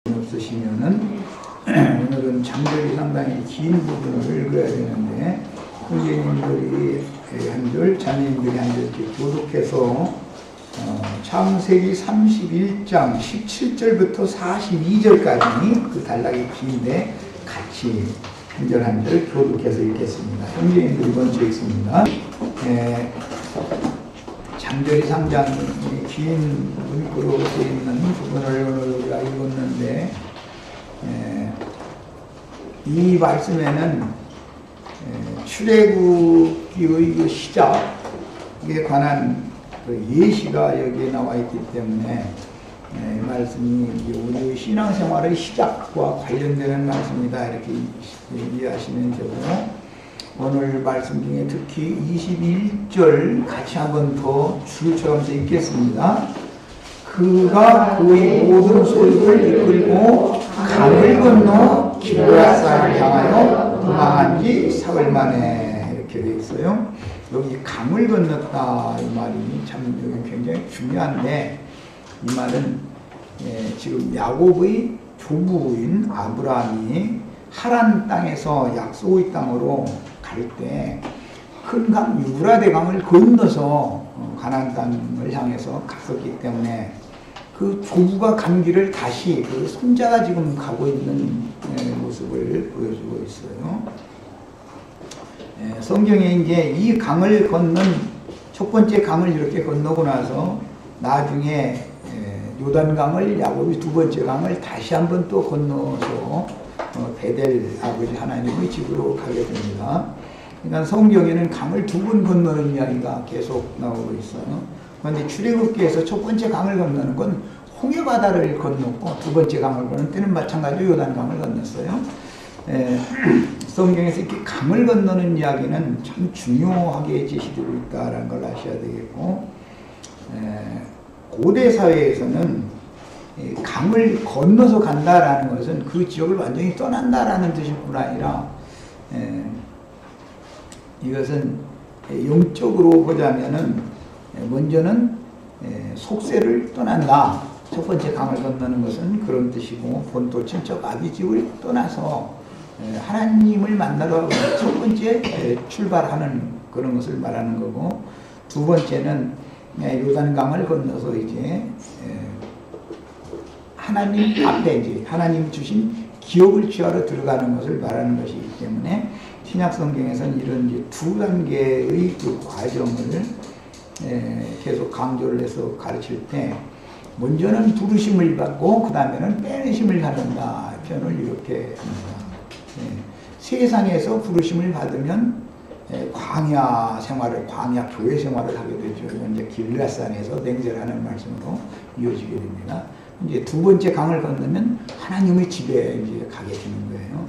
없으시면은 오늘은 장절이 상당히 긴 부분을 읽어야 되는데 선생님들이 한 절, 자매님들이 한 절 이렇게 교독해서 창세기 31장 17절부터 42절까지 그 단락이 긴데 같이 한 절 한 절 교독해서 읽겠습니다. 선생님들이 먼저 읽습니다. 장절이 상당히 긴 문구로 되어 있는 부분을 오늘 우리가 읽었는데 이 말씀에는 출애굽기의 그 시작에 관한 그 예시가 여기에 나와 있기 때문에 이 말씀이 우리의 신앙생활의 시작과 관련되는 말씀이다 이렇게 이해하시면 되고, 오늘 말씀 중에 특히 21절 같이 한번 더 줄처럼 읽겠습니다. 그가 그의 모든 소유를 이끌고 강을 건너 기브야산을 향하여 도망한 지 사흘 만에 이렇게 되어 있어요. 여기 강을 건넜다 이 말이 참 굉장히 중요한데, 이 말은 지금 야곱의 조부인 아브라함이 하란 땅에서 약속의 땅으로 갈 때 큰 강 유브라데 강을 건너서 가나안 땅을 향해서 갔었기 때문에 그 조부가 간 길을 다시 그 손자가 지금 가고 있는 모습을 보여주고 있어요. 성경에 이제 이 강을 건넌 첫 번째 강을 이렇게 건너고 나서 나중에 요단강을 야곱이 두 번째 강을 다시 한번 또 건너서 베델 아버지 하나님의 집으로 가게 됩니다. 그러니까 성경에는 강을 두 번 건너는 이야기가 계속 나오고 있어요. 그런데 출애굽기에서 첫 번째 강을 건너는 건 홍해바다를 건넜고, 두 번째 강을 건너는 때는 마찬가지로 요단강을 건넜어요. 성경에서 이렇게 강을 건너는 이야기는 참 중요하게 제시되고 있다는 걸 아셔야 되겠고, 고대 사회에서는 강을 건너서 간다라는 것은 그 지역을 완전히 떠난다라는 뜻일 뿐 아니라 이것은 영적으로 보자면은 먼저는 속세를 떠난다. 첫 번째 강을 건너는 것은 그런 뜻이고, 본토 친척 아비집을 떠나서 하나님을 만나러 첫 번째 출발하는 그런 것을 말하는 거고, 두 번째는 요단강을 건너서 이제 하나님 앞에 이제 하나님 주신 기업을 취하러 들어가는 것을 말하는 것이기 때문에 신약 성경에서는 이런 이제 두 단계의 그 과정을 계속 강조를 해서 가르칠 때, 먼저는 부르심을 받고 그 다음에는 빼내심을 받는다 표현을 이렇게 합니다. 세상에서 부르심을 받으면 광야 생활을, 광야 교회 생활을 하게 되죠. 이제 길라산에서 맹세하는 말씀으로 이어지게 됩니다. 이제 두 번째 강을 건너면 하나님의 집에 이제 가게 되는 거예요.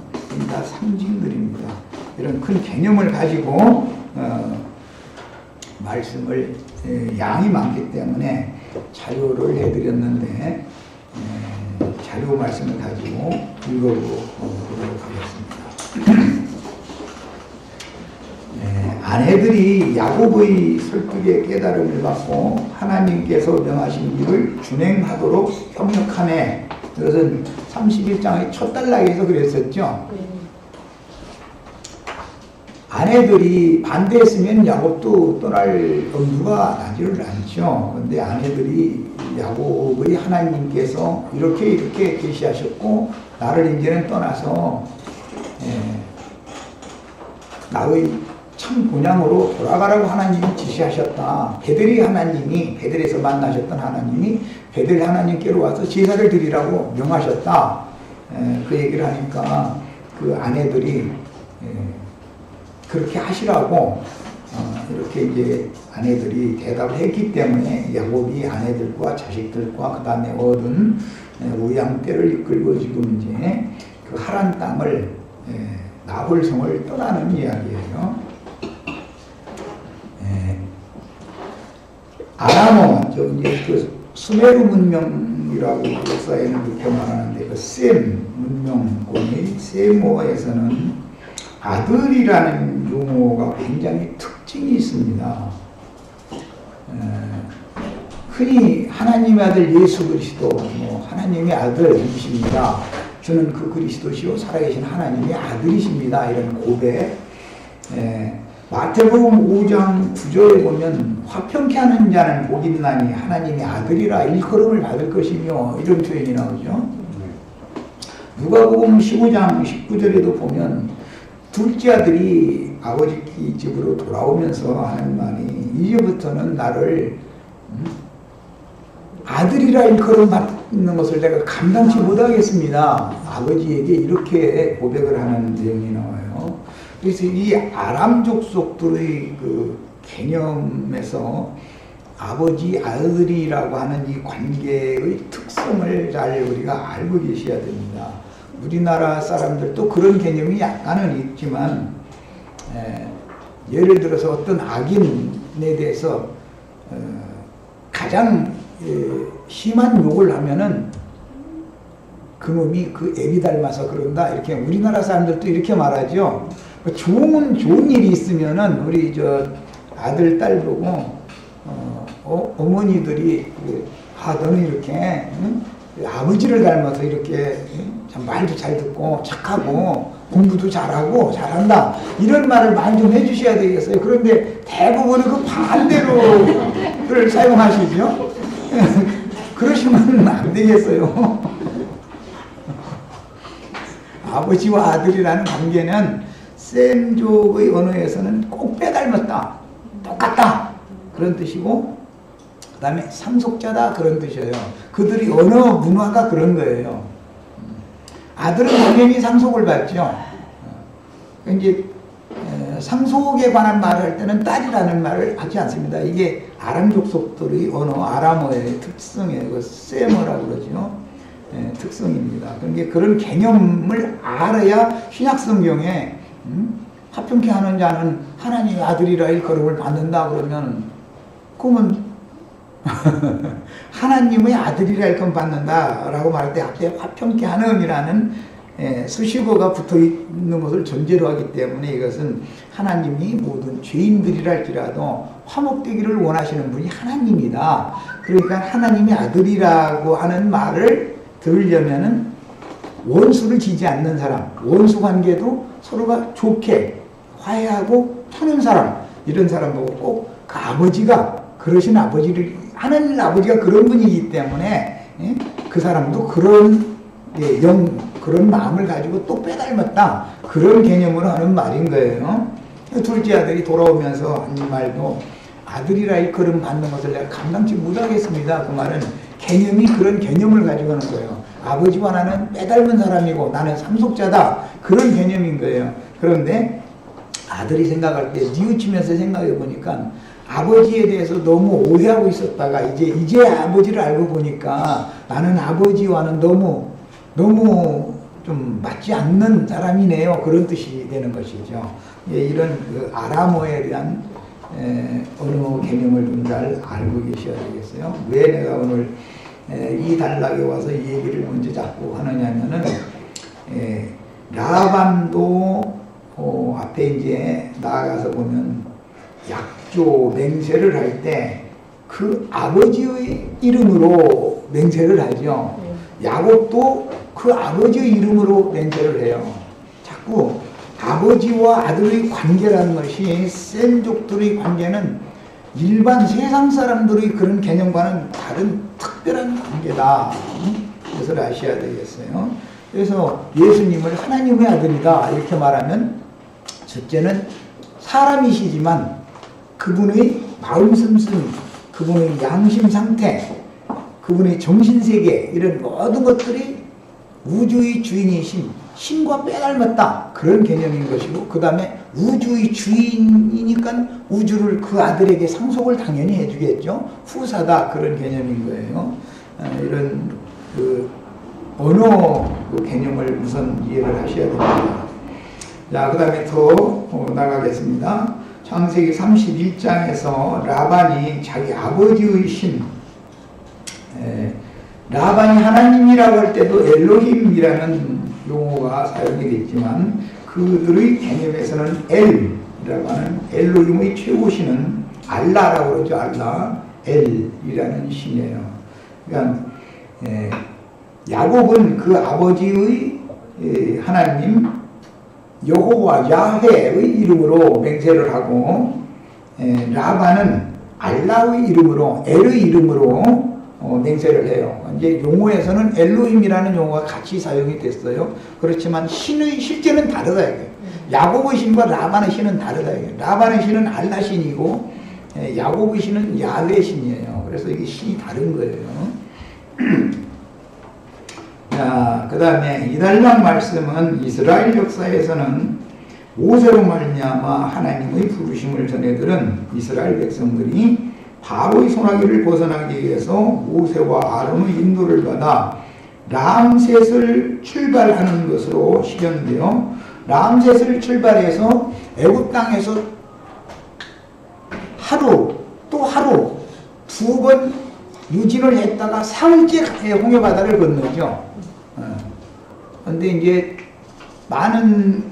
다 상징들입니다. 이런 큰 개념을 가지고 말씀을 양이 많기 때문에 자료를 해드렸는데 자료 말씀을 가지고 읽어보도록 하겠습니다. 아내들이 야곱의 설득에 깨달음을 받고 하나님께서 명하신 일을 준행하도록 협력하네. 이것은 31장의 첫 단락에서 그랬었죠. 아내들이 반대했으면 야곱도 떠날 엄두가 나지를 않죠. 그런데 아내들이 야곱의 하나님께서 이렇게 계시하셨고 나를 이제는 떠나서 나의 참 본향으로 돌아가라고 하나님이 지시하셨다. 베델이 하나님이, 베델에서 만나셨던 하나님이 베델 하나님께로 와서 제사를 드리라고 명하셨다. 그 얘기를 하니까 그 아내들이 그렇게 하시라고 이렇게 이제 아내들이 대답을 했기 때문에 야곱이 아내들과 자식들과 그 다음에 얻은 우양떼를 이끌고 지금 이제 그 하란 땅을 나홀성을 떠나는 이야기예요. 아람어, 이제 그 수메르 문명이라고 역사에는 그렇게 말하는데, 그 셈 문명권의 세모에서는 아들이라는 용어가 굉장히 특징이 있습니다. 흔히 하나님의 아들 예수 그리스도, 하나님의 아들이십니다. 저는 그 그리스도시요 살아계신 하나님의 아들이십니다. 이런 고백. 마태복음 5장 9절에 보면 화평케 하는 자는 복 있나니 하나님의 아들이라 일컬음을 받을 것이며 이런 표현이 나오죠. 누가복음 15장 19절에도 보면 둘째 아들이 아버지 집으로 돌아오면서 하는 말이 이제부터는 나를 아들이라 일컬음 받는 것을 내가 감당치 못하겠습니다. 아버지에게 이렇게 고백을 하는 내용이 나와요. 그래서 이 아람 족속들의 그 개념에서 아버지 아들이라고 하는 이 관계의 특성을 잘 우리가 알고 계셔야 됩니다. 우리나라 사람들도 그런 개념이 약간은 있지만 예를 들어서 어떤 악인에 대해서 가장 심한 욕을 하면은 그놈이 그 애비 닮아서 그런다 이렇게 우리나라 사람들도 이렇게 말하죠. 좋은 일이 있으면은 우리 저 아들 딸 보고 어머니들이 너는 이렇게 아버지를 닮아서 이렇게 참 말도 잘 듣고 착하고 공부도 잘하고 잘한다 이런 말을 많이 좀 해주셔야 되겠어요. 그런데 대부분은 그 반대로를 사용하시죠. 그러시면 안 되겠어요. 아버지와 아들이라는 관계는 셈족의 언어에서는 꼭 빼닮았다, 똑같다 그런 뜻이고, 그 다음에 상속자다 그런 뜻이에요. 그들이 언어 문화가 그런 거예요. 아들은 당연히 상속을 받죠. 이제 상속에 관한 말을 할 때는 딸이라는 말을 하지 않습니다. 이게 아람 족속들의 언어, 아람어의 특성이에요. 그 세머라고 그러죠. 특성입니다. 그러니까 그런 개념을 알아야 신약 성경에 화평케 하는 자는 하나님의 아들이라 일컬음을 받는다 그러면 그러면 하나님의 아들이라 일컬음 받는다라고 말할 때 앞에 화평케 하는이라는 수식어가 붙어 있는 것을 전제로 하기 때문에 이것은 하나님이 모든 죄인들이라 할지라도 화목되기를 원하시는 분이 하나님이다. 그러니까 하나님의 아들이라고 하는 말을 들으려면은 원수를 지지 않는 사람, 원수 관계도 서로가 좋게 화해하고 푸는 사람, 이런 사람 보고 꼭 그 아버지가 그러신 아버지를, 하나님 아버지가 그런 분이기 때문에 그 사람도 그런 그런 마음을 가지고 또 빼닮았다, 그런 개념으로 하는 말인 거예요. 둘째 아들이 돌아오면서 한 말도 아들이라 일컬음 받는 것을 내가 감당치 못하겠습니다. 그 말은 개념이 그런 개념을 가지고 하는 거예요. 아버지와 나는 빼닮은 사람이고 나는 상속자다, 그런 개념인 거예요. 그런데 아들이 생각할 때 뉘우치면서 생각해 보니까 아버지에 대해서 너무 오해하고 있었다가 이제 아버지를 알고 보니까 나는 아버지와는 너무 좀 맞지 않는 사람이네요, 그런 뜻이 되는 것이죠. 이런 그 아람어에 대한 언어 개념을 좀 잘 알고 계셔야 되겠어요. 왜 내가 오늘 이 단락에 와서 이 얘기를 먼저 잡고 하느냐면은 라반도 앞에 이제 나아가서 보면 약조 맹세를 할 때 그 아버지의 이름으로 맹세를 하죠. 야곱도 그 아버지의 이름으로 맹세를 해요. 자꾸 아버지와 아들의 관계라는 것이 셈족들의 관계는 일반 세상 사람들의 그런 개념과는 다른 특별한 관계다. 그것을 아셔야 되겠어요. 그래서 예수님을 하나님의 아들이다 이렇게 말하면, 첫째는 사람이시지만 그분의 마음 씀씀, 그분의 양심 상태, 그분의 정신세계, 이런 모든 것들이 우주의 주인이신 신과 빼닮았다, 그런 개념인 것이고, 그 다음에 우주의 주인이니까 우주를 그 아들에게 상속을 당연히 해주겠죠. 후사다, 그런 개념인 거예요. 이런 그 언어 그 개념을 우선 이해를 하셔야 됩니다. 자, 그 다음에 더 나가겠습니다. 창세기 31장에서 라반이 자기 아버지의 신, 라반이 하나님이라고 할 때도 엘로힘이라는 용어가 사용이 됐지만 그들의 개념에서는 엘이라고 하는 엘로힘의 최고신은 알라라고 그러죠. 알라, 엘이라는 신이에요. 그러니까 야곱은 그 아버지의 하나님 여호와 야훼의 이름으로 맹세를 하고, 라반은 알라의 이름으로, 엘의 이름으로 맹세를 해요. 이제 용어에서는 엘로힘이라는 용어가 같이 사용이 됐어요. 그렇지만 신의 실제는 다르다 이게. 야곱의 신과 라반의 신은 다르다 이게. 라반의 신은 알라 신이고 야곱의 신은 야훼 신이에요. 그래서 이게 신이 다른 거예요. 자, 그 다음에 이달락 말씀은 이스라엘 역사에서는 모세로 말미암아 하나님의 부르심을 전해들은 이스라엘 백성들이 바로의 손아귀를 벗어나기 위해서 모세와 아론의 인도를 받아 람셋을 출발하는 것으로 시견되어, 람셋을 출발해서 애굽 땅에서 하루 또 하루 두 번 유진을 했다가 사흘째 홍해 바다를 건너죠. 그런데 이제 많은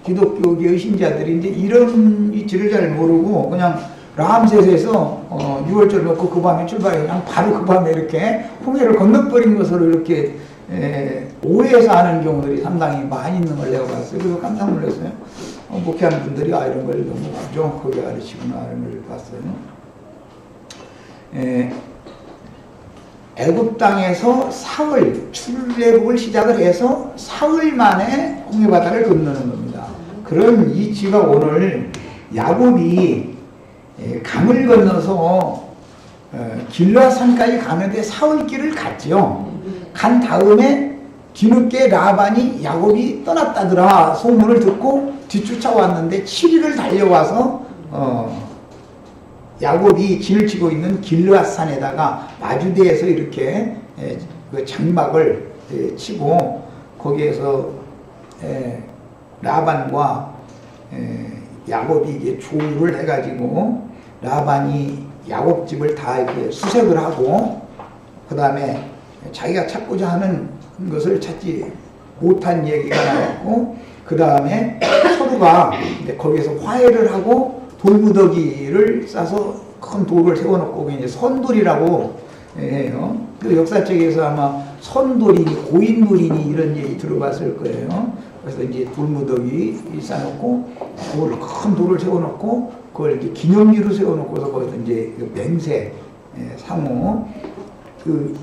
기독교계의 신자들이 이제 이런 위치를 잘 모르고 그냥 람셋에서 6월절 놓고 그 밤에 출발해 그냥 바로 그 밤에 이렇게 홍해를 건너버린 것으로 이렇게 오해해서 하는 경우들이 상당히 많이 있는 걸 내가 봤어요. 그래서 깜짝 놀랐어요. 목회하는 분들이 이런 걸 너무 부정하게 가르치구나 이런 걸 봤어요. 애굽 땅에서 사흘 출애굽을 시작을 해서 사흘 만에 홍해 바다를 건너는 겁니다. 그런 이치가 오늘 야곱이 강을 건너서 길라산까지 가는데 사흘길을 갔죠. 간 다음에 뒤늦게 라반이 야곱이 떠났다더라 소문을 듣고 뒤쫓아왔는데 7일을 달려와서 야곱이 진을 치고 있는 길르앗산에다가 마주대에서 이렇게 그 장막을 치고 거기에서 라반과 야곱이 이게 조우를 해가지고 라반이 야곱 집을 다 이렇게 수색을 하고 그 다음에 자기가 찾고자 하는 것을 찾지 못한 얘기가 나왔고 그 다음에 서로가 거기에서 화해를 하고 돌무더기를 싸서 큰 돌을 세워놓고 이제 선돌이라고 해요. 그 역사책에서 아마 선돌이니 고인돌이니 이런 얘기 들어봤을 거예요. 그래서 이제 돌무더기 싸놓고 큰 돌을 세워놓고 그걸 이제 기념지로 세워놓고서 거기서 이제 맹세 상호 그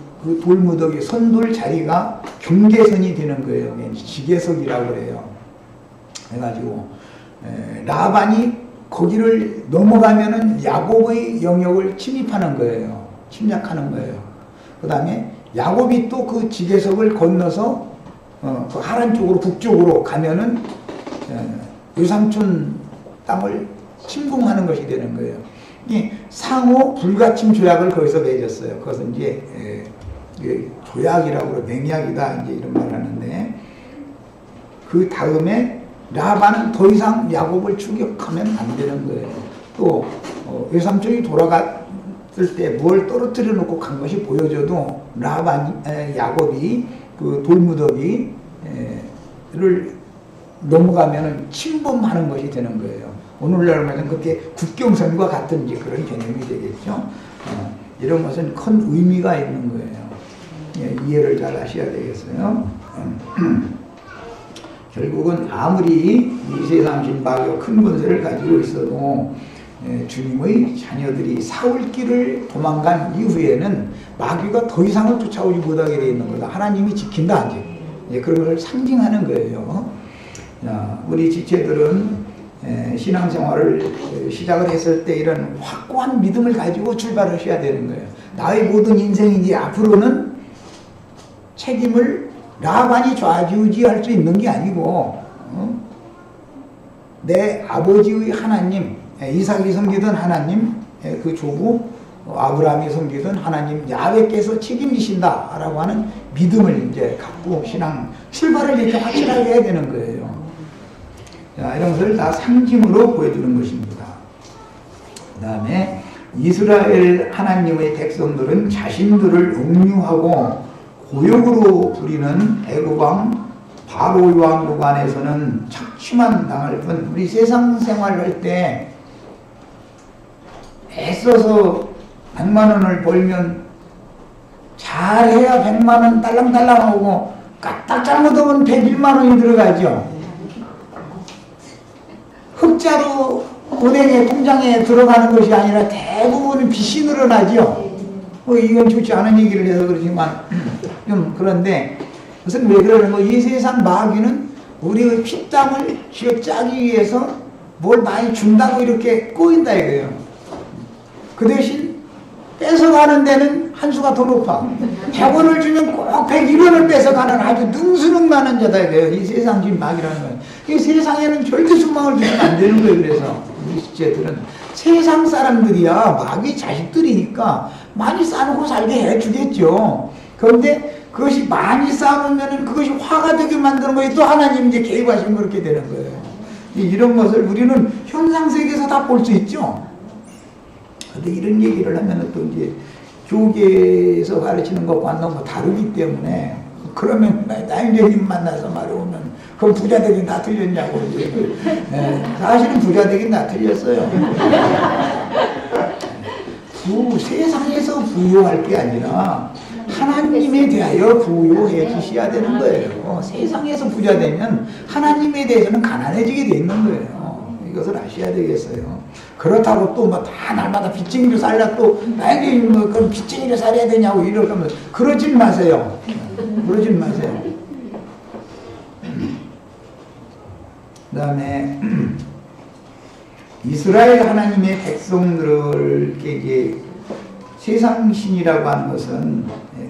돌무더기 선돌 자리가 경계선이 되는 거예요. 지계석이라고 그래요. 해가지고 라반이 거기를 넘어가면은 야곱의 영역을 침입하는 거예요. 침략하는 거예요. 그 다음에 야곱이 또 그 지계석을 건너서 그 하란 쪽으로 북쪽으로 가면은 유삼촌 땅을 침공하는 것이 되는 거예요. 이 상호 불가침 조약을 거기서 맺었어요. 그것은 이제 조약이라고 그래 맹약이다 이제 이런 말 하는데 그 다음에 라반은 더 이상 야곱을 추격하면 안 되는 거예요. 또 외삼촌이 돌아갔을 때 뭘 떨어뜨려 놓고 간 것이 보여져도 야곱이 그 돌무더기를 넘어가면은 침범하는 것이 되는 거예요. 오늘날 말하면 그게 국경선과 같은 이제 그런 개념이 되겠죠. 이런 것은 큰 의미가 있는 거예요. 이해를 잘 하셔야 되겠어요. 결국은 아무리 이세상 신박여 큰 권세를 가지고 있어도 주님의 자녀들이 사울길을 도망간 이후에는 마귀가 더 이상을 쫓아오지 못하게 되어 있는 거다. 하나님이 지킨다 이제 그런 걸 상징하는 거예요. 우리 지체들은 신앙생활을 시작을 했을 때 이런 확고한 믿음을 가지고 출발하셔야 되는 거예요. 나의 모든 인생이 이제 앞으로는 책임을 라반이 좌지우지할 수 있는 게 아니고 내 아버지의 하나님 이삭이 섬기던 하나님 그 조부 아브라함이 섬기던 하나님 야훼께서 책임지신다라고 하는 믿음을 이제 갖고 신앙 출발을 이렇게 확실하게 해야 되는 거예요. 자, 이런 것을 다 상징으로 보여주는 것입니다. 그 다음에 이스라엘 하나님의 백성들은 자신들을 음유하고 고역으로 부리는 애굽왕 바로의 왕국 안에서는 착취만 당할 뿐 우리 세상 생활할 때 애써서 100만 원을 벌면 잘해야 100만 원 딸랑딸랑 오고 까딱 잘못하면 101만 원이 들어가죠. 흑자로 은행에 통장에 들어가는 것이 아니라 대부분 빚이 늘어나죠. 이건 좋지 않은 얘기를 해서 그렇지만 좀 그런데 무슨 왜 그러는 거, 이 세상 마귀는 우리의 피땀을 쥐어짜기 위해서 뭘 많이 준다고 이렇게 꼬인다 이거예요. 그 대신 뺏어가는 데는 한 수가 더 높아. 100원을 주면 꼭 101원을 뺏어가는 아주 능수능란한 자다 이거예요. 이 세상 지금 마귀라는 거예요. 이 세상에는 절대 소망을 주면 안 되는 거예요. 그래서 우리 시제들은 세상 사람들이야 마귀 자식들이니까 많이 쌓아놓고 살게 해주겠죠. 그런데 그것이 많이 쌓아놓으면 그것이 화가 되게 만드는 거예요. 또 하나님 이제 개입하시면 그렇게 되는 거예요. 이런 것을 우리는 현상세계에서 다 볼 수 있죠. 근데 이런 얘기를 하면 또 이제 교계에서 가르치는 것과 너무 다르기 때문에, 그러면 나인제님 만나서 말해오면 그럼 부자 되긴 다 틀렸냐고 이제. 사실은 부자 되긴 다 틀렸어요. 세상에서 부유할 게 아니라 하나님에 대하여 부유해 주셔야 되는 거예요. 세상에서 부자 되면 하나님에 대해서는 가난해지게 돼 있는 거예요. 이것을 아셔야 되겠어요. 그렇다고 또 뭐 다 날마다 빚쟁이로 살라 또 나에게 뭐 그럼 빚쟁이로 살아야 되냐고 이럴 거면 그러진 마세요. 그러진 마세요. 그 다음에 이스라엘 하나님의 백성들에게 이제 세상 신이라고 하는 것은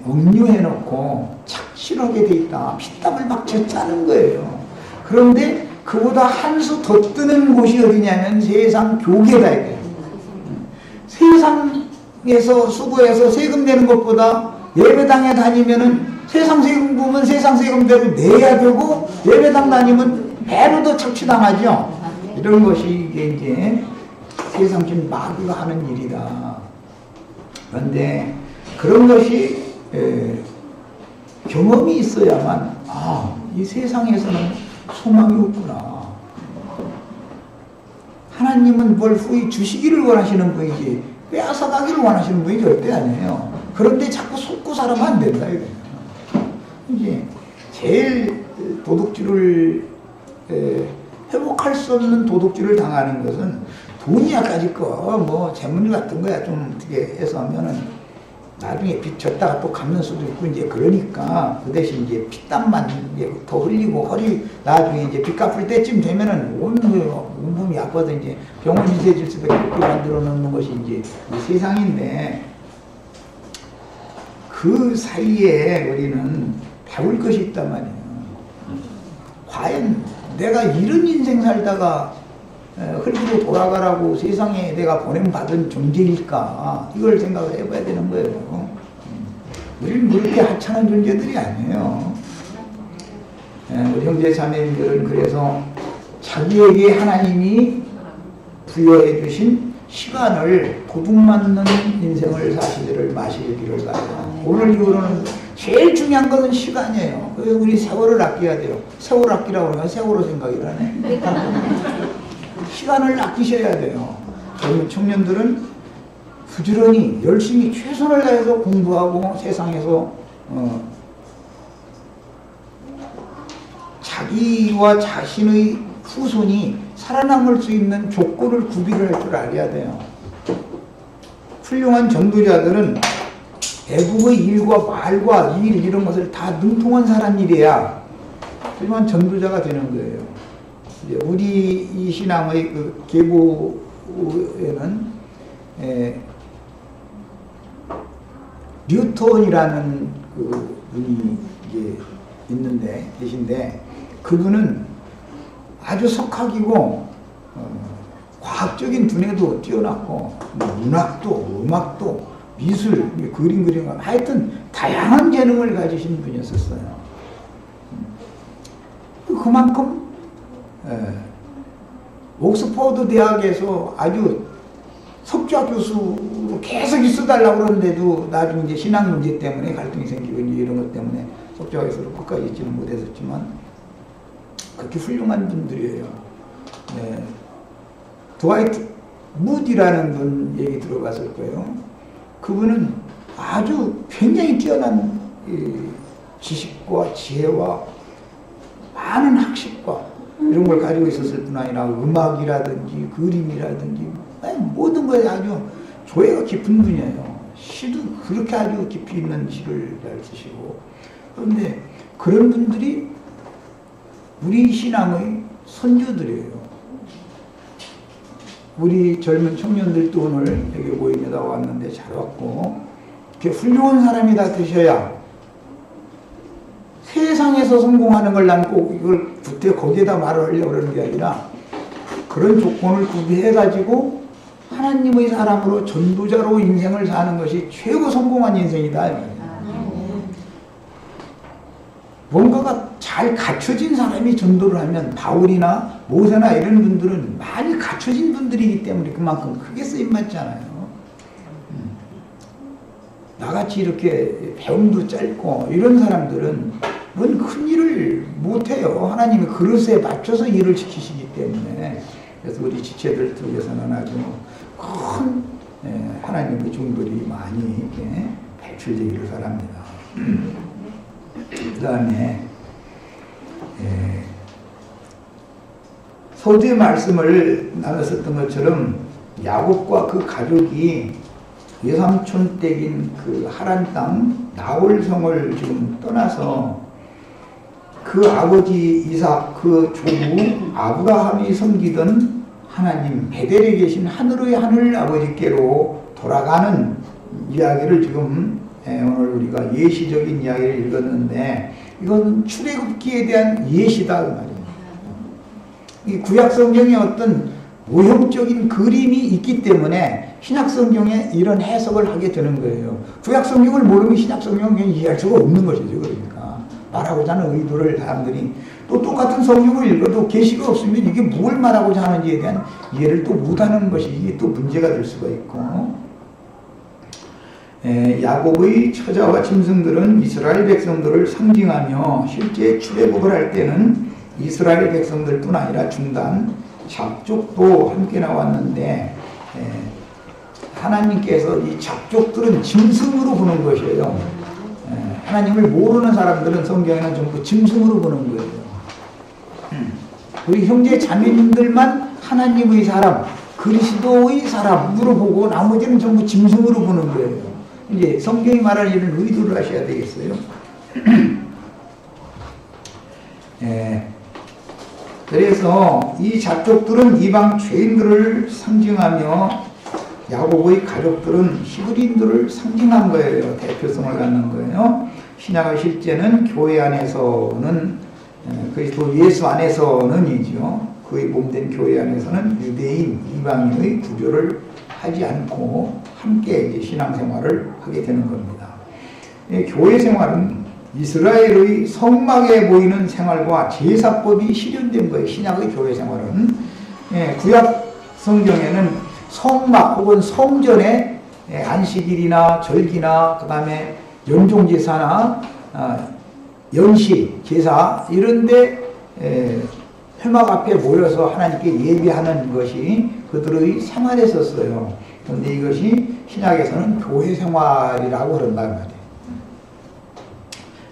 억류해놓고 착실하게 돼 있다. 피땀을 막 젖자는 거예요. 그런데 그보다 한 수 더 뜨는 곳이 어디냐면 세상 교계다 이거예요. 세상에서 수고해서 세금 내는 것보다 예배당에 다니면은 세상 세금 보면 세상 세금대로 내야 되고 예배당 다니면 배로 더 착취당하죠. 이런 것이 이제 세상적인 마귀가 하는 일이다. 그런데 그런 것이 경험이 있어야만 이 세상에서는 소망이 없구나. 하나님은 뭘 후히 주시기를 원하시는 분이지 빼앗아가기를 원하시는 분이 절대 아니에요. 그런데 자꾸 속고 살아면 안 된다 이거예요. 이제 제일 도둑질을 회복할 수 없는 도둑질을 당하는 것은 돈이야까지 뭐 재물 같은 거야 좀 어떻게 해서 하면은 나중에 빚 졌다가 또 갚는 수도 있고 이제 그러니까 그 대신 이제 피땀만 이제 더 흘리고 허리 나중에 이제 빚 갚을 때쯤 되면은 온몸이 아파서 이제 병원 인쇄질 수도 있고 만들어 놓는 것이 이제 이 세상인데 그 사이에 우리는 배울 것이 있단 말이에요. 과연 내가 이런 인생 살다가 흙으로 돌아가라고 세상에 내가 보냄받은 존재일까? 이걸 생각을 해봐야 되는 거예요. 우리는 그렇게 하찮은 존재들이 아니에요. 우리 형제 자매님들은 그래서 자기에게 하나님이 부여해 주신 시간을 도둑맞는 인생을 사시기를 마시기를 바라요. 오늘 이후로는 제일 중요한 것은 시간이에요. 그래서 우리 세월을 아껴야 돼요. 세월 아끼라고 하면 세월호 생각을 하네. 시간을 아끼셔야 돼요. 젊은 청년들은 부지런히 열심히 최선을 다해서 공부하고 세상에서 자기와 자신의 후손이 살아남을 수 있는 조건을 구비를 할 줄 알아야 돼요. 훌륭한 전도자들은 대부분의 일과 말과 일 이런 것을 다 능통한 사람이래야 훌륭한 전도자가 되는 거예요. 우리 이 신앙의 그 계보에는 뉴턴이라는 그 분이 이제 있는데 계신데 그분은 아주 석학이고 과학적인 두뇌도 뛰어났고 문학도 음악도 미술 그림 그리는 거 하여튼 다양한 재능을 가지신 분이었었어요. 그만큼 옥스퍼드 대학에서 아주 석좌 교수로 계속 있어달라고 그러는데도 나중에 이제 신앙 문제 때문에 갈등이 생기고 이제 이런 것 때문에 석좌 교수로 끝까지 있지는 못했었지만 그렇게 훌륭한 분들이에요. 드와이트 무디라는 분 얘기 들어봤을 거예요. 그분은 아주 굉장히 뛰어난 지식과 지혜와 많은 학식과 이런 걸 가지고 있었을 뿐 아니라 음악이라든지 그림이라든지 모든 것에 아주 조예가 깊은 분이에요. 시도 그렇게 아주 깊이 있는 시를 잘 쓰시고. 그런데 그런 분들이 우리 신앙의 선조들이에요. 우리 젊은 청년들도 오늘 여기 모임에다 왔는데 잘 왔고, 이렇게 훌륭한 사람이 다 되셔야 세상에서 성공하는 걸 난 꼭 이걸 그때 거기에다 말을 하려고 그러는 게 아니라 그런 조건을 구비해가지고 하나님의 사람으로 전도자로 인생을 사는 것이 최고 성공한 인생이다. 뭔가가 잘 갖춰진 사람이 전도를 하면 바울이나 모세나 이런 분들은 많이 갖춰진 분들이기 때문에 그만큼 크게 쓰임받잖아요. 나같이 이렇게 배움도 짧고 이런 사람들은 뭔 큰 일을 못해요. 하나님이 그릇에 맞춰서 일을 시키시기 때문에. 그래서 우리 지체들 쪽에서는 아주 큰 하나님의 종들이 많이 이렇게 배출되기를 바랍니다. 그 다음에 서두에 말씀을 나눴었던 것처럼 야곱과 그 가족이 외삼촌 댁인 그 하란 땅 나홀성을 지금 떠나서 그 아버지 이삭 그 조부 아브라함이 섬기던 하나님 베델에 계신 하늘의 하늘 아버지께로 돌아가는 이야기를 지금 오늘 우리가 예시적인 이야기를 읽었는데 이건 출애굽기에 대한 예시다 그 말이에요. 이 구약 성경에 어떤 모형적인 그림이 있기 때문에 신약 성경에 이런 해석을 하게 되는 거예요. 구약 성경을 모르면 신약 성경은 이해할 수가 없는 것이죠. 그러니까 말하고자 하는 의도를 사람들이 또 똑같은 성경을 읽어도 계시가 없으면 이게 뭘 말하고자 하는지에 대한 이해를 또 못하는 것이 이게 또 문제가 될 수가 있고. 야곱의 처자와 짐승들은 이스라엘 백성들을 상징하며 실제 출애굽을 할 때는 이스라엘 백성들뿐 아니라 중단 잡족도 함께 나왔는데 하나님께서 이 잡족들은 짐승으로 보는 것이에요. 하나님을 모르는 사람들은 성경에는 전부 짐승으로 보는 거예요. 우리 형제 자매님들만 하나님의 사람, 그리스도의 사람으로 보고 나머지는 전부 짐승으로 보는 거예요. 이제 성경이 말하는 이런 의도를 하셔야 되겠어요. 그래서 이 잡족들은 이방 죄인들을 상징하며 야곱의 가족들은 히브리인들을 상징한 거예요. 대표성을 갖는 거예요. 신약의 실제는 교회 안에서는 그리스도 예수 안에서는이죠. 그의 몸된 교회 안에서는 유대인, 이방인의 구별을 하지 않고 함께 이제 신앙생활을 하게 되는 겁니다. 교회 생활은 이스라엘의 성막에 보이는 생활과 제사법이 실현된 거예요. 신약의 교회 생활은. 구약 성경에는 성막 혹은 성전에 안식일이나 절기나 그 다음에 연종제사나 연시, 제사 이런데 회막 앞에 모여서 하나님께 예배하는 것이 그들의 생활이었어요. 그런데 이것이 신약에서는 교회 생활이라고 그런단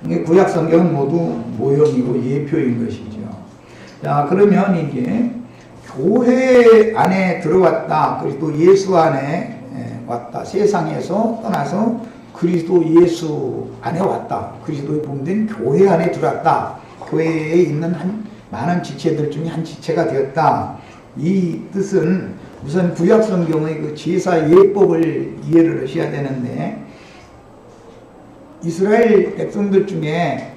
말이에요. 구약 성경은 모두 모형이고 예표인 것이죠. 자, 그러면 이제 교회 안에 들어왔다. 그리스도 예수 안에 왔다. 세상에서 떠나서 그리스도 예수 안에 왔다. 그리스도의 몸된 교회 안에 들어왔다. 교회에 있는 많은 지체들 중에 한 지체가 되었다. 이 뜻은 우선 구약 성경의 그 제사 예법을 이해를 하셔야 되는데 이스라엘 백성들 중에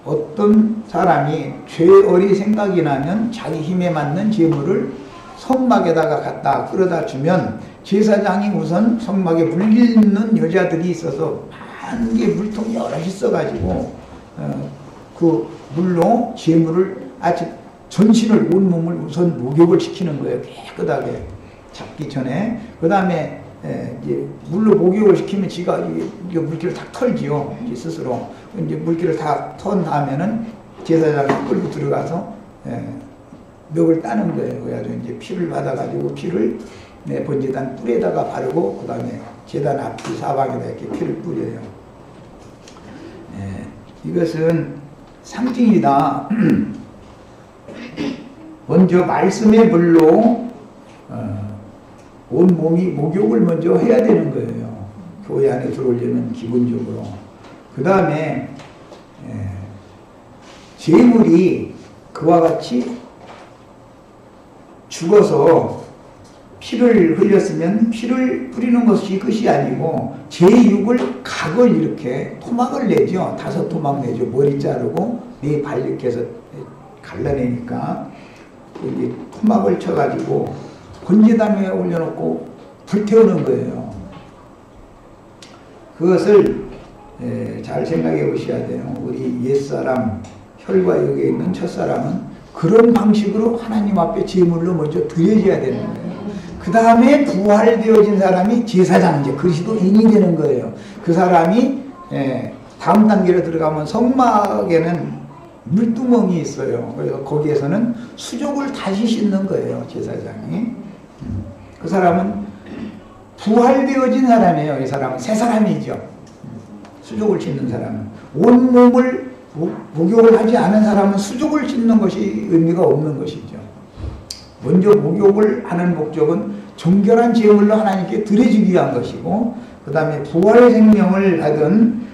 어떤 사람이 죄어리 생각이 나면 자기 힘에 맞는 제물을 성막에다가 갖다 끌어다 주면 제사장이 우선 성막에 물리는 여자들이 있어서 한 개 물통이 여럿이 있어가지고 그 물로 제물을 아주 전신을 온몸을 우선 목욕을 시키는 거예요. 깨끗하게 잡기 전에. 그 다음에 이제 물로 목욕을 시키면 지가 이게 물기를 다 털지요. 스스로. 이제 물기를 다 턴 다음에는 제사장이 끌고 들어가서 멱을 따는 거예요. 그래가지고 이제 피를 받아가지고 피를 번제단 뿔에다가 바르고 그 다음에 제단 앞뒤 사방에다 이렇게 피를 뿌려요. 이것은 상징이다. 먼저 말씀의 불로 온 몸이 목욕을 먼저 해야 되는 거예요. 교회 안에 들어오려면 기본적으로. 그 다음에 제물이 그와 같이 죽어서 피를 흘렸으면 피를 뿌리는 것이 끝이 아니고 제6을 각을 이렇게 토막을 내죠. 5토막 내죠. 머리 자르고 네 발 이렇게 해서 갈라내니까 이게 토막을 쳐가지고 번제단 위에 올려놓고 불태우는 거예요. 그것을 잘 생각해 보셔야 돼요. 우리 옛사람 혈과 육에 있는 첫사람은 그런 방식으로 하나님 앞에 제물로 먼저 드려져야 되는 거예요. 그 다음에 부활되어진 사람이 제사장, 이제 그리스도인이 되는 거예요. 그 사람이 다음 단계로 들어가면 성막에는 물두멍이 있어요. 그래서 거기에서는 수족을 다시 씻는 거예요, 제사장이. 그 사람은 부활되어진 사람이에요. 이 사람은 새 사람이죠. 수족을 씻는 사람은. 온몸을 목욕을 하지 않은 사람은 수족을 씻는 것이 의미가 없는 것이죠. 먼저 목욕을 하는 목적은 정결한 제물로 하나님께 드려주기 위한 것이고, 그 다음에 부활의 생명을 받은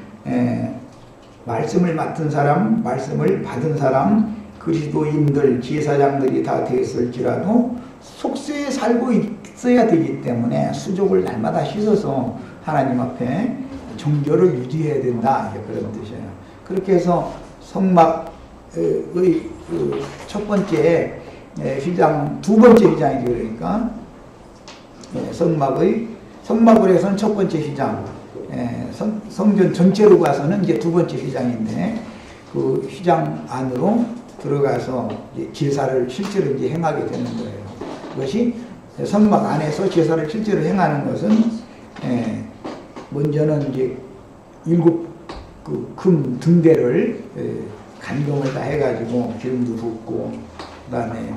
말씀을 맡은 사람, 말씀을 받은 사람, 그리스도인들, 제사장들이 다 되었을지라도 속세에 살고 있어야 되기 때문에 수족을 날마다 씻어서 하나님 앞에 정결을 유지해야 된다, 그런 뜻이에요. 그렇게 해서 성막의 첫 번째 휘장, 두 번째 휘장이죠. 그러니까 성막을 해서는 첫 번째 휘장, 성전 전체로 봐서는 이제 두 번째 휘장인데, 그 휘장 안으로 들어가서 제사를 실제로 이제 행하게 되는 거예요. 그것이 성막 안에서 제사를 실제로 행하는 것은 먼저는 이제 7 금 등대를 간경을 다 해가지고 기름도 붓고, 그 다음에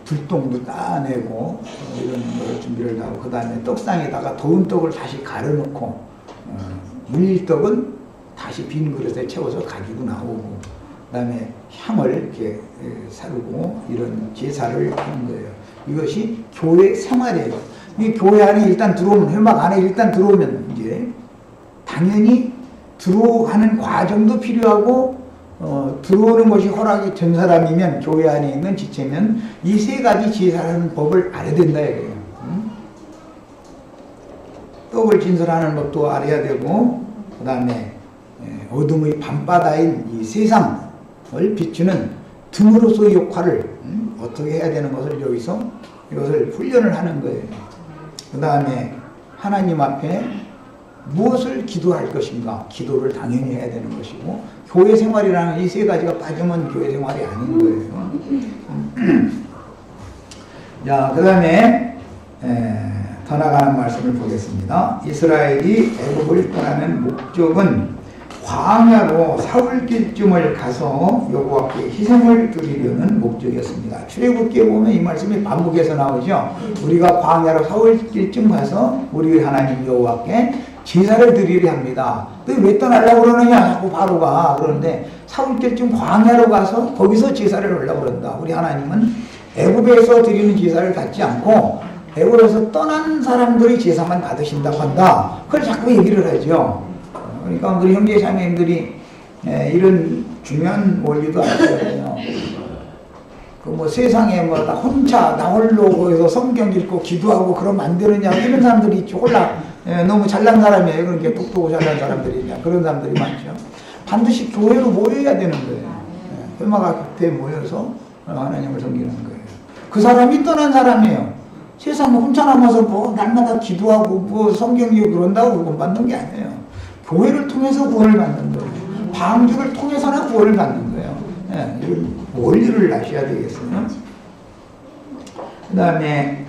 불똥도 따내고 이런 걸 준비를 하고, 그 다음에 떡상에다가 더운 떡을 다시 갈아놓고 물릴 떡은 다시 빈 그릇에 채워서 가지고 나오고, 그 다음에 향을 이렇게 사르고 이런 제사를 하는 거예요. 이것이 교회 생활이에요. 이 교회 안에 일단 들어오면, 회막 안에 일단 들어오면 이제 당연히 들어가는 과정도 필요하고, 들어오는 것이 허락이 된 사람이면, 교회 안에 있는 지체면 이 3가지 제사하는 법을 알아야 된다 이거예요. 떡을 진설하는 것도 알아야 되고, 그 다음에 어둠의 밤바다인 이 세상을 비추는 등으로서의 역할을 어떻게 해야 되는 것을 여기서 이것을 훈련을 하는 거예요. 그 다음에 하나님 앞에 무엇을 기도할 것인가, 기도를 당연히 해야 되는 것이고, 교회 생활이라는 이 3가지가 빠지면 교회 생활이 아닌 거예요. 자, 그 다음에 더 나가는 말씀을 보겠습니다. 이스라엘이 애굽을 떠나는 목적은 광야로 사흘길쯤을 가서 여호와께 희생을 드리려는 목적이었습니다. 출애굽기에 보면 이 말씀이 반복해서 나오죠. 우리가 광야로 사흘길쯤 가서 우리 하나님 여호와께 제사를 드리려 합니다. 왜 떠나려고 그러느냐, 자꾸 바로가. 그런데 사흘길쯤 광야로 가서 거기서 제사를 하려고 그런다. 우리 하나님은 애굽에서 드리는 제사를 받지 않고 애굽에서 떠난 사람들이 제사만 받으신다고 한다. 그걸 자꾸 얘기를 하죠. 그러니까 우리 형제 자매님들이 이런 중요한 원리도 알아야 돼요. 그 세상에 나 혼자 나 홀로 거기서 성경 읽고 기도하고 그러면 안 되느냐, 이런 사람들이 있죠. 너무 잘난 사람이에요. 그렇게 똑똑하고 잘난 사람들이 그런 사람들이 많죠. 반드시 교회로 모여야 되는 거예요. 회막 앞에 모여서 하나님을 섬기는 거예요. 그 사람이 떠난 사람이에요. 세상에 혼자 남아서 날마다 기도하고 성경 읽고 그런다고 구원 받는 게 아니에요. 교회를 통해서 구원을 받는 거예요. 방주를 통해서나 구원을 받는 거예요. 이런 원리를 아셔야 되겠어요. 그 다음에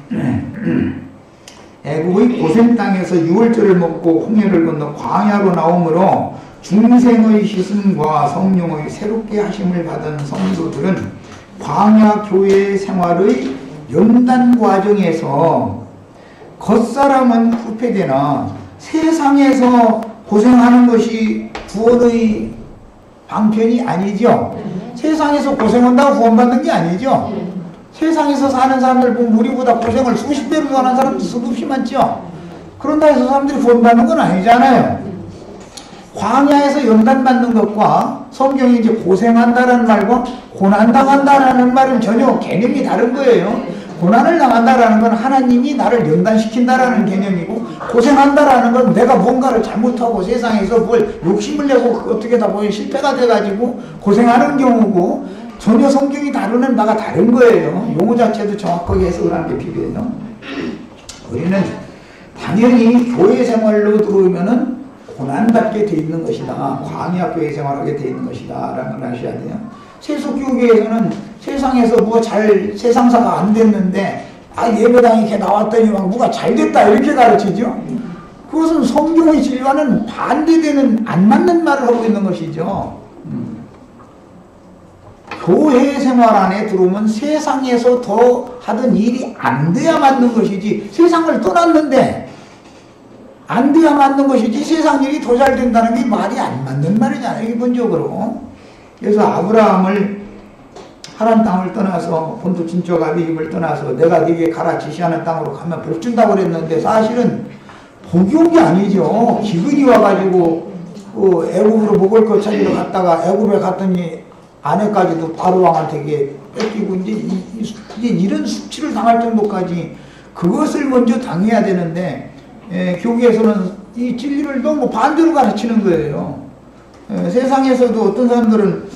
애굽의 고센 땅에서 유월절을 먹고 홍해를 건너 광야로 나오므로 중생의 씻음과 성령의 새롭게 하심을 받은 성도들은 광야 교회의 생활의 연단 과정에서 겉사람은 후패되나 세상에서 고생하는 것이 구원의 방편이 아니죠. 세상에서 고생한다고 구원받는 게 아니죠. 세상에서 사는 사람들 보면 우리보다 고생을 수십 배로 더 하는 사람도 수없이 많죠. 그런다 해서 사람들이 구원받는 건 아니잖아요. 광야에서 연단받는 것과 성경이 이제 고생한다라는 말과 고난당한다라는 말은 전혀 개념이 다른 거예요. 고난을 당한다라는 건 하나님이 나를 연단시킨다라는 개념이고, 고생한다라는 건 내가 뭔가를 잘못하고 세상에서 뭘 욕심을 내고 어떻게 다 보면 실패가 돼가지고 고생하는 경우고, 전혀 성경이 다루는 바가 다른 거예요. 용어 자체도 정확하게 해석을 하는 게 필요해요. 우리는 당연히 교회 생활로 들어오면은 고난받게 돼 있는 것이다. 광야 교회 생활하게 돼 있는 것이다. 라는 걸 아셔야 돼요. 세속교회에서는 세상에서 뭐 잘, 세상사가 안 됐는데, 예배당에 이렇게 나왔더니 막 뭐가 잘 됐다. 이렇게 가르치죠. 그것은 성경의 진리와는 반대되는, 안 맞는 말을 하고 있는 것이죠. 교회 생활 안에 들어오면 세상에서 더 하던 일이 안 돼야 맞는 것이지, 세상을 떠났는데 안 돼야 맞는 것이지 세상 일이 더 잘 된다는 게 말이 안 맞는 말이잖아요, 기본적으로. 그래서 아브라함을 하란 땅을 떠나서 본토 친척 아비집을 떠나서 내가 네게 가라 지시하는 땅으로 가면 복 준다고 그랬는데, 사실은 복이 온 게 아니죠. 기근이 와가지고 애굽으로 먹을 것 찾으러 갔다가 애굽에 갔더니 아내까지도 바로 왕한테 뺏기고 이제 이런 수치를 당할 정도까지 그것을 먼저 당해야 되는데, 교계에서는 이 진리를 너무 반대로 가르치는 거예요. 세상에서도 어떤 사람들은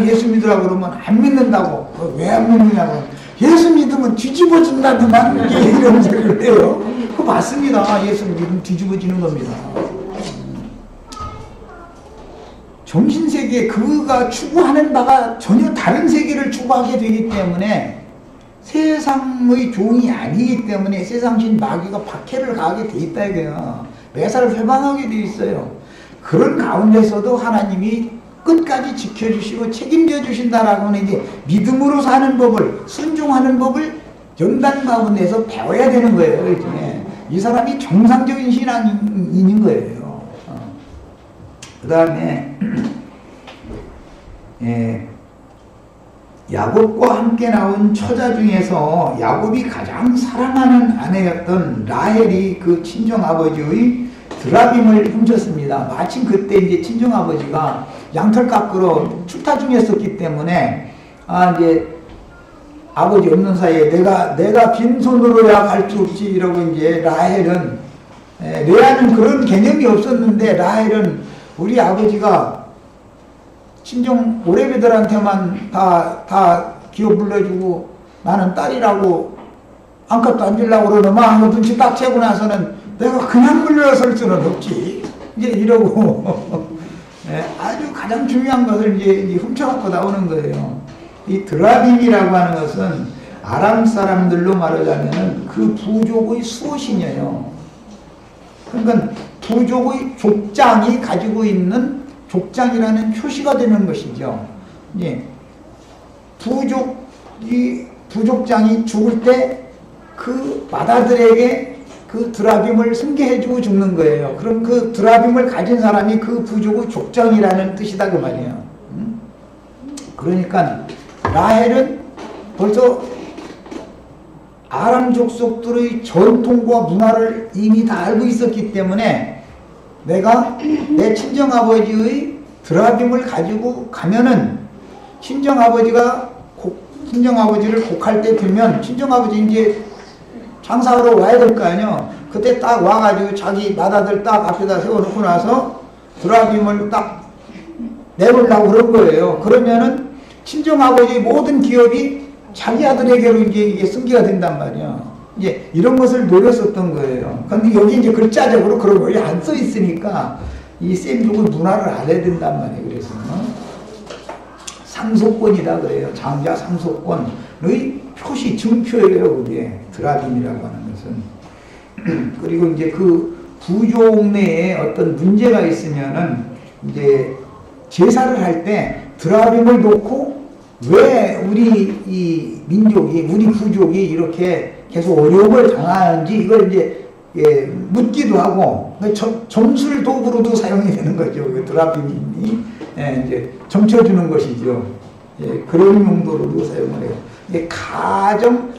예수 믿으라고 그러면 안 믿는다고. 왜 안 믿느냐고. 예수 믿으면 뒤집어진다더만 이런 소리를 해요. 그거 맞습니다. 예수 믿으면 뒤집어지는 겁니다. 정신세계, 그가 추구하는 바가 전혀 다른 세계를 추구하게 되기 때문에 세상의 종이 아니기 때문에 세상신 마귀가 박해를 가하게 돼 있다 이거예요. 매사를 회방하게 돼 있어요. 그런 가운데서도 하나님이 끝까지 지켜주시고 책임져 주신다라고 하는 이제 믿음으로 사는 법을, 순종하는 법을 연단 가운데서 배워야 되는 거예요. 이제 이 사람이 정상적인 신앙인인 거예요. 그 다음에 야곱과 함께 나온 처자 중에서 야곱이 가장 사랑하는 아내였던 라헬이 그 친정아버지의 드라빔을 훔쳤습니다. 마침 그때 이제 친정아버지가 양털 깎으러 출타 중이었기 때문에 이제 아버지 없는 사이에 내가 빈손으로야 갈 수 없지 이러고 이제 라헬은, 레아는 그런 개념이 없었는데 라헬은 우리 아버지가 친정 오래배들한테만 다 기어 불러주고 나는 딸이라고 안값도 안 주려고 그러더만 눈치 딱 채고 나서는 내가 그냥 물러설 수는 없지 이제 이러고 아주 가장 중요한 것을 이제 훔쳐갖고 나오는 거예요. 이 드라빔이라고 하는 것은 아람 사람들로 말하자면은 그 부족의 수호신이에요. 그러니까 부족의 족장이 가지고 있는 족장이라는 표시가 되는 것이죠. 예. 부족장이 죽을 때 그 마다들에게 그 드라빔을 승계해주고 죽는 거예요. 그럼 그 드라빔을 가진 사람이 그 부족의 족장이라는 뜻이다 그 말이에요. 그러니까 라헬은 벌써 아람 족속들의 전통과 문화를 이미 다 알고 있었기 때문에 내가 내 친정아버지의 드라빔을 가지고 가면은 친정아버지를 곡할 때 되면 친정아버지 이제 장사하러 와야 될 거 아니에요. 그때 딱 와가지고 자기 맏아들 딱 앞에다 세워놓고 나서 드라빔을 딱 내놓으려고 그런 거예요. 그러면은 친정아버지의 모든 기업이 자기 아들에게로 이게 승계가 된단 말이야. 이제 이런 것을 노렸었던 거예요. 근데 여기 이제 글자적으로 그런 거 안 써 있으니까 이 셈족의 문화를 알아야 된단 말이에요. 그래서 상속권이다 그래요. 장자 상속권의 표시, 증표예요. 그게 드라빔이라고 하는 것은. 그리고 이제 그 부족 내에 어떤 문제가 있으면은 이제 제사를 할 때 드라빔을 놓고 왜 우리 이 민족이, 우리 부족이 이렇게 계속 어려움을 당하는지 이걸 이제 묻기도 하고, 점술 도구로도 사용이 되는 거죠. 그 드라빔이 이제 점쳐주는 것이죠. 그런 용도로도 사용을 해요.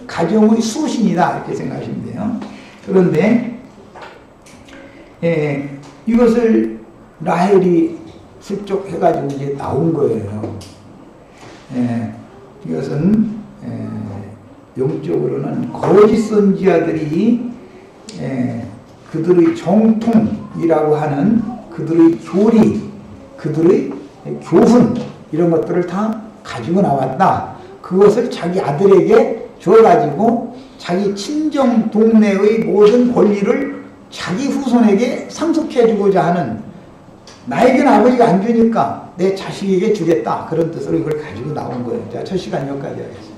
가정의 수신이다 이렇게 생각하시면 돼요. 그런데 이것을 라헬이 슬쩍 해가지고 이제 나온 거예요. 이것은 영적으로는 거짓 선지자들이 그들의 정통이라고 하는 그들의 교리, 그들의 교훈 이런 것들을 다 가지고 나왔다. 그것을 자기 아들에게 줘가지고 자기 친정 동네의 모든 권리를 자기 후손에게 상속해주고자 하는, 나에게는 아버지가 안 주니까 내 자식에게 주겠다, 그런 뜻으로 이걸 가지고 나온 거예요. 자, 첫 시간 여기까지 하겠습니다.